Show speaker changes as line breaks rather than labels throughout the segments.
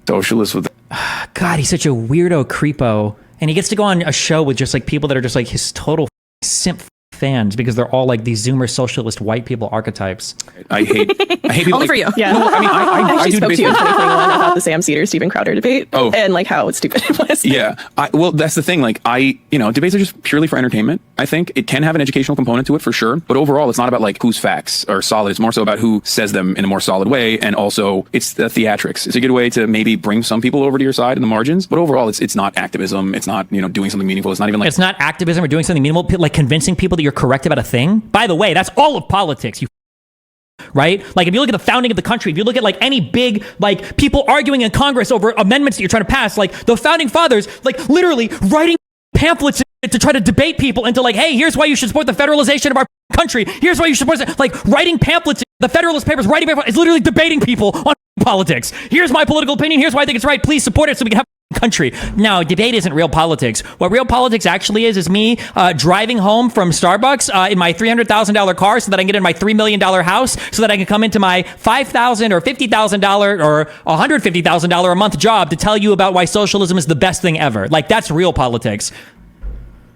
socialist with.
God, he's such a weirdo creepo, and he gets to go on a show with just like people that are just like his total simp fans because they're all like these Zoomer socialist white people archetypes.
I hate people.
Only for you.
Yeah.
No, I mean, I
actually
do
spoke to
debate.
you in 2021 about the Sam Cedar, Stephen Crowder debate and like how stupid it was.
Yeah. Well, that's the thing. Like debates are just purely for entertainment. I think it can have an educational component to it for sure. But overall, it's not about like whose facts are solid. It's more so about who says them in a more solid way. And also it's the theatrics. It's a good way to maybe bring some people over to your side in the margins. But overall, it's not activism. It's not, doing something meaningful. It's not even like.
It's not activism or doing something meaningful, like convincing people that you're correct about a thing. By the way, that's all of politics. Right? Like if you look at the founding of the country, if you look at like any big, like people arguing in Congress over amendments that you're trying to pass, like the founding fathers, like literally writing pamphlets to try to debate people into like, hey, here's why you should support the federalization of our country. Here's why you should support, like writing pamphlets, the Federalist Papers, writing pamphlets, is literally debating people on politics. Here's my political opinion. Here's why I think it's right. Please support it so we can have country. No, debate isn't real politics. What real politics actually is me driving home from Starbucks in my $300,000 car so that I can get in my $3 million house so that I can come into my $5,000 or $50,000 or $150,000 a month job to tell you about why socialism is the best thing ever. Like, that's real politics.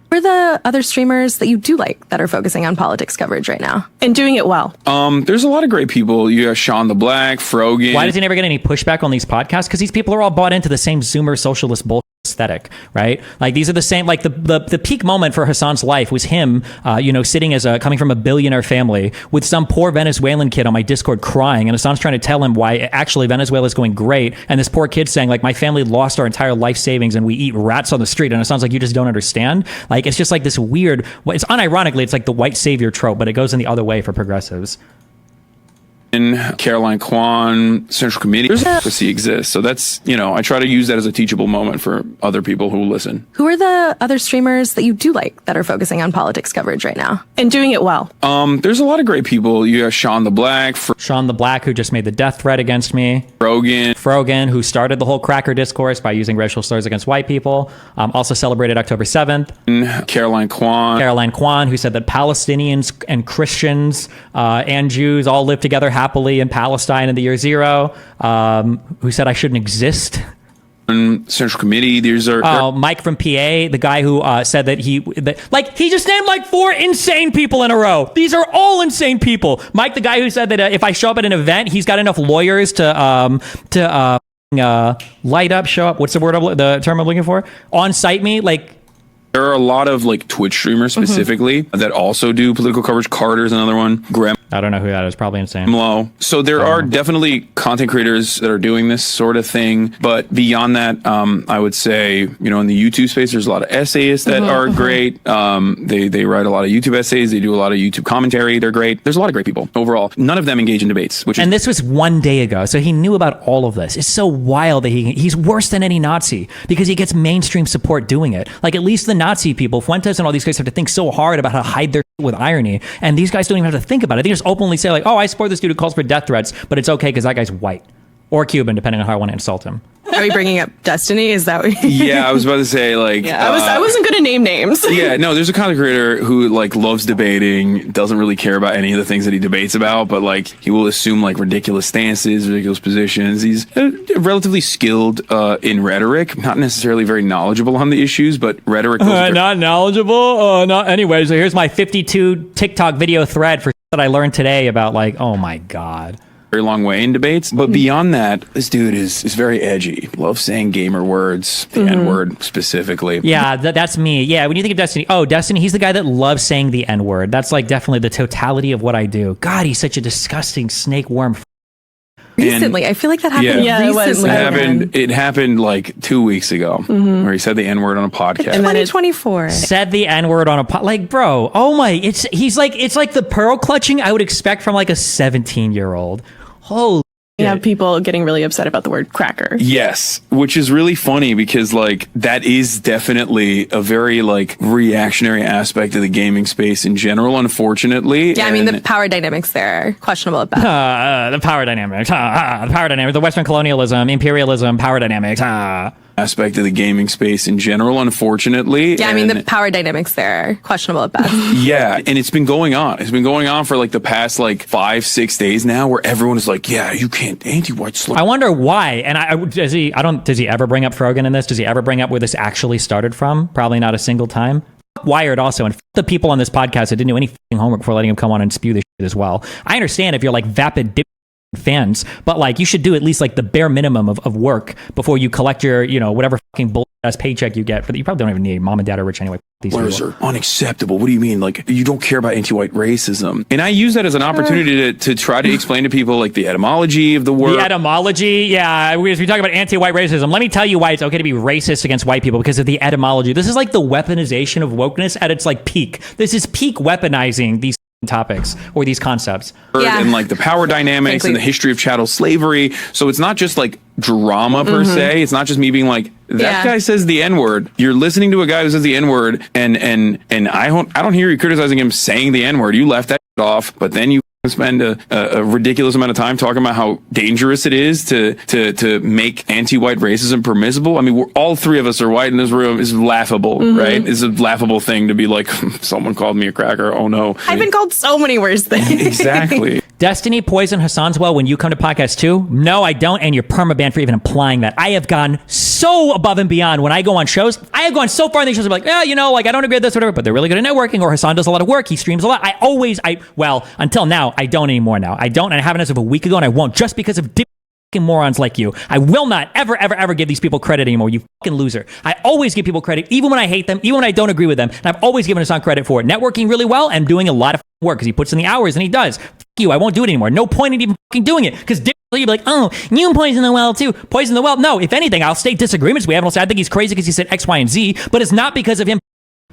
Who are the other streamers that you do like that are focusing on politics coverage right now?
And doing it well.
There's a lot of great people. You have Sean the Black, Frogan.
Why does he never get any pushback on these podcasts? Because these people are all bought into the same Zoomer socialist bullshit aesthetic, right? Like these are the same, like the peak moment for Hasan's life was him, sitting as coming from a billionaire family with some poor Venezuelan kid on my Discord crying. And Hasan's trying to tell him why actually Venezuela is going great. And this poor kid saying like, my family lost our entire life savings and we eat rats on the street. And Hasan's like, you just don't understand. Like, it's just like this weird, it's unironically, it's like the white savior trope, but it goes in the other way for progressives.
Caroline Kwan, Central Committee, there's advocacy exists. So that's, I try to use that as a teachable moment for other people who will listen.
Who are the other streamers that you do like that are focusing on politics coverage right now?
And doing it well.
There's a lot of great people. You have Sean the Black.
Sean the Black, who just made the death threat against me.
Frogan,
who started the whole cracker discourse by using racial slurs against white people. Also celebrated October 7th.
Caroline
Kwan, who said that Palestinians and Christians and Jews all live together happily in Palestine in the year zero, who said I shouldn't exist.
Central Committee,
Mike from PA, the guy who said that he just named like 4 insane people in a row. These are all insane people. Mike, the guy who said that if I show up at an event, he's got enough lawyers to light up, show up. What's the term I'm looking for? On site me, like.
There are a lot of like Twitch streamers specifically that also do political coverage. Carter's another one.
I don't know who that is. Probably insane.
Low. So there are definitely content creators that are doing this sort of thing. But beyond that, I would say, in the YouTube space, there's a lot of essayists that are great. They write a lot of YouTube essays. They do a lot of YouTube commentary. They're great. There's a lot of great people overall. None of them engage in debates.
And this was 1 day ago. So he knew about all of this. It's so wild that he's worse than any Nazi because he gets mainstream support doing it. Like at least the Nazi people, Fuentes and all these guys have to think so hard about how to hide their with irony. And these guys don't even have to think about it. They just openly say like, oh, I support this dude who calls for death threats, but it's okay because that guy's white or Cuban, depending on how I want to insult him.
Are we bringing up Destiny? Is that what
Yeah, I was about to say like
I wasn't going to name names.
Yeah, no, there's a content creator who like loves debating, doesn't really care about any of the things that he debates about, but like he will assume like ridiculous stances, ridiculous positions. He's relatively skilled in rhetoric, not necessarily very knowledgeable on the issues, but rhetoric
not knowledgeable. Not anyway. So here's my 52 TikTok video thread for that I learned today about like, oh my god.
Very long way in debates, but beyond that, this dude is very edgy. Loves saying gamer words, the N-word specifically.
Yeah, that's me. Yeah, when you think of Destiny, he's the guy that loves saying the N-word. That's like definitely the totality of what I do. God, he's such a disgusting snake worm.
Recently, I feel like that happened.
Yeah,
recently.
It happened like 2 weeks ago, where he said the N-word on a podcast.
2024
said the N-word on a like, bro. Oh my! It's like the pearl clutching I would expect from like a 17-year-old. Holy.
You have people getting really upset about the word cracker.
Yes, which is really funny because like that is definitely a very like reactionary aspect of the gaming space in general, unfortunately.
Yeah, I mean the power dynamics there are questionable at best.
The power dynamics. The power dynamics. The Western colonialism, imperialism, power dynamics.
aspect of the gaming space in general, unfortunately.
Yeah, I mean, the power dynamics there are questionable at best.
Yeah, and it's been going on. It's been going on for like the past like 5-6 days now, where everyone is like, "Yeah, you can't anti-white slur."
I wonder why. And does he ever bring up Frogan in this? Does he ever bring up where this actually started from? Probably not a single time. Wired also, and the people on this podcast that didn't do any homework before letting him come on and spew this shit as well. I understand if you're like vapid fans, but like you should do at least like the bare minimum of work before you collect your, whatever fucking bull ass paycheck you get for that. You probably don't even need. Mom and dad are rich anyway. These
Slurs are unacceptable. What do you mean? Like, you don't care about anti-white racism? And I use that as an opportunity to try to explain to people like the etymology of the word. The
etymology, yeah. We talk about anti-white racism. Let me tell you why it's okay to be racist against white people, because of the etymology. This is like the weaponization of wokeness at its like peak. This is peak weaponizing these topics or these concepts.
And like the power dynamics and the history of chattel slavery. So it's not just like drama per se. It's not just me being like, that guy says the N-word. You're listening to a guy who says the N-word, and I don't hear you criticizing him saying the N-word. You left that off, but then you spend a ridiculous amount of time talking about how dangerous it is to make anti-white racism permissible. I mean, all three of us are white in this room. It's laughable, right? It's a laughable thing to be like, someone called me a cracker. Oh no.
I've been called so many worse things.
Exactly.
Destiny poison Hasan's well when you come to podcast too? No, I don't, and you're permabanned for even implying that. I have gone so above and beyond when I go on shows. I have gone so far in these shows, I'm like, like I don't agree with this, whatever, but they're really good at networking, or Hasan does a lot of work, he streams a lot. Until now, I don't anymore now. I don't, and I haven't as of a week ago, and I won't, just because of morons like you. I will not ever, ever, ever give these people credit anymore, you fucking loser. I always give people credit, even when I hate them, even when I don't agree with them, and I've always given Hasan credit for it. Networking really well and doing a lot of work, because he puts in the hours, and he does. You, I won't do it anymore. No point in even fucking doing it, because you'd be like, oh, you poison the well too. Poison the well. No, if anything, I'll state disagreements we have. I'll say I think he's crazy because he said X, Y, and Z, but it's not because of him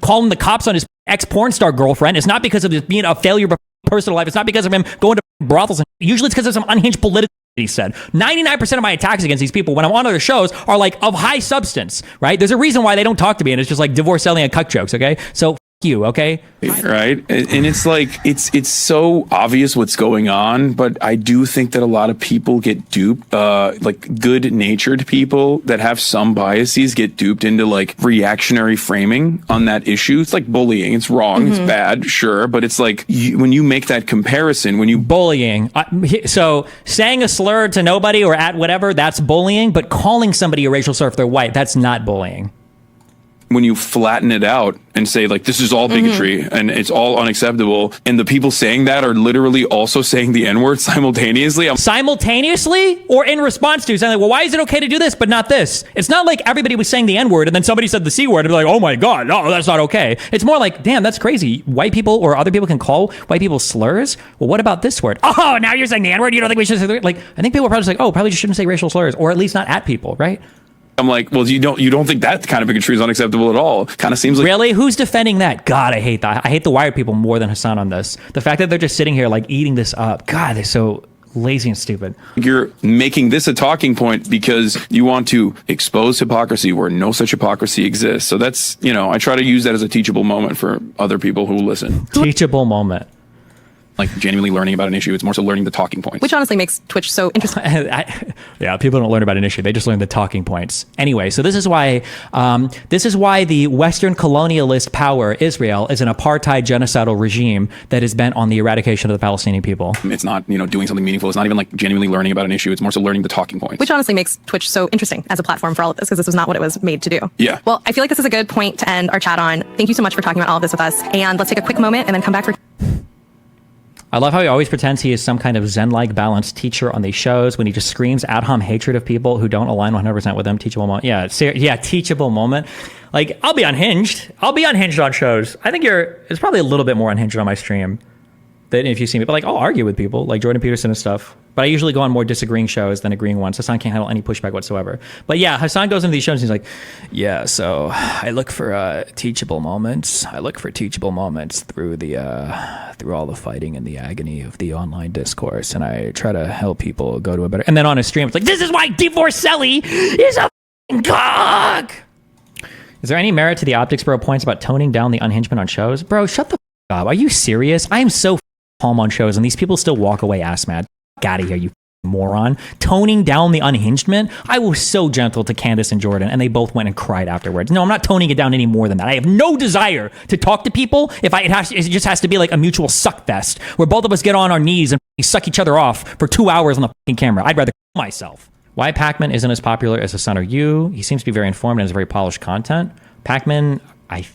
calling the cops on his ex-porn star girlfriend. It's not because of this being a failure of personal life. It's not because of him going to brothels. Usually it's because of some unhinged political he said. 99% of my attacks against these people when I'm on other shows are like of high substance, right? There's a reason why they don't talk to me, and it's just like divorce selling and cuck jokes, okay? So you, okay?
Right. And it's like, it's so obvious what's going on, but I do think that a lot of people get duped, like good natured people that have some biases get duped into like reactionary framing on that issue. It's like bullying. It's wrong. It's bad. Sure. But it's like when you make that comparison, when you
bullying. So saying a slur to nobody or at whatever, that's bullying, but calling somebody a racial slur if they're white, that's not bullying.
When you flatten it out and say like, this is all bigotry and it's all unacceptable, and the people saying that are literally also saying the N-word simultaneously.
Simultaneously or in response to saying like, well, why is it okay to do this but not this? It's not like everybody was saying the N-word and then somebody said the C-word and be like, oh my God, no, that's not okay. It's more like, damn, that's crazy. White people or other people can call white people slurs. Well, what about this word? Oh, now you're saying the N-word? You don't think we should say the word? Like, I think people are probably just like, oh, probably just shouldn't say racial slurs, or at least not at people, right?
I'm like, well, you don't think that kind of bigotry is unacceptable at all? Kind of seems like...
Really? Who's defending that? God, I hate that. I hate the Wired people more than Hasan on this. The fact that they're just sitting here like eating this up. God, they're so lazy and stupid.
You're making this a talking point because you want to expose hypocrisy where no such hypocrisy exists. So that's, I try to use that as a teachable moment for other people who listen.
Teachable moment.
Like genuinely learning about an issue. It's more so learning the talking points.
Which honestly makes Twitch so interesting.
Yeah, people don't learn about an issue. They just learn the talking points. Anyway, so this is why the Western colonialist power, Israel, is an apartheid genocidal regime that is bent on the eradication of the Palestinian people.
It's not, doing something meaningful. It's not even like genuinely learning about an issue. It's more so learning the talking points.
Which honestly makes Twitch so interesting as a platform for all of this, because this was not what it was made to do.
Yeah.
Well, I feel like this is a good point to end our chat on. Thank you so much for talking about all of this with us. And let's take a quick moment and then come back for...
I love how he always pretends he is some kind of Zen-like balanced teacher on these shows when he just screams ad hom hatred of people who don't align 100% with him. Teachable moment. Yeah, teachable moment. Like, I'll be unhinged. I'll be unhinged on shows. I think it's probably a little bit more unhinged on my stream than if you see me. But like, I'll argue with people like Jordan Peterson and stuff. But I usually go on more disagreeing shows than agreeing ones. Hasan can't handle any pushback whatsoever. But yeah, Hasan goes into these shows and he's like, yeah, so I look for teachable moments. I look for teachable moments through through all the fighting and the agony of the online discourse. And I try to help people go to a better... And then on his stream, it's like, this is why Divorcelli is a f***ing cock! Is there any merit to the Optics Bro points about toning down the unhingement on shows? Bro, shut the f*** up. Are you serious? I am so calm on shows and these people still walk away ass mad. Out of here, you moron. Toning down the unhingement. I was so gentle to Candace and Jordan, and they both went and cried afterwards. No, I'm not toning it down any more than that. I have no desire to talk to people if it just has to be like a mutual suck fest where both of us get on our knees and suck each other off for 2 hours on the fucking camera. I'd rather kill myself. Why Pac-Man isn't as popular as Hasan or you? He seems to be very informed and has very polished content. Pac-Man, I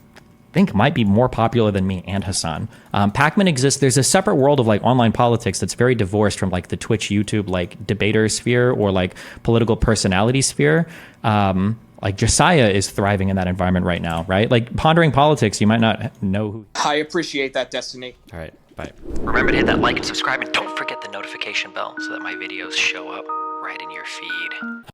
think might be more popular than me and Hasan. Pac-Man exists. There's a separate world of like online politics that's very divorced from like the Twitch, YouTube, like debater sphere or like political personality sphere. Like Josiah is thriving in that environment right now, right? Like pondering politics, you might not know who.
I appreciate that, Destiny.
All right, bye.
Remember to hit that like and subscribe, and don't forget the notification bell so that my videos show up right in your feed.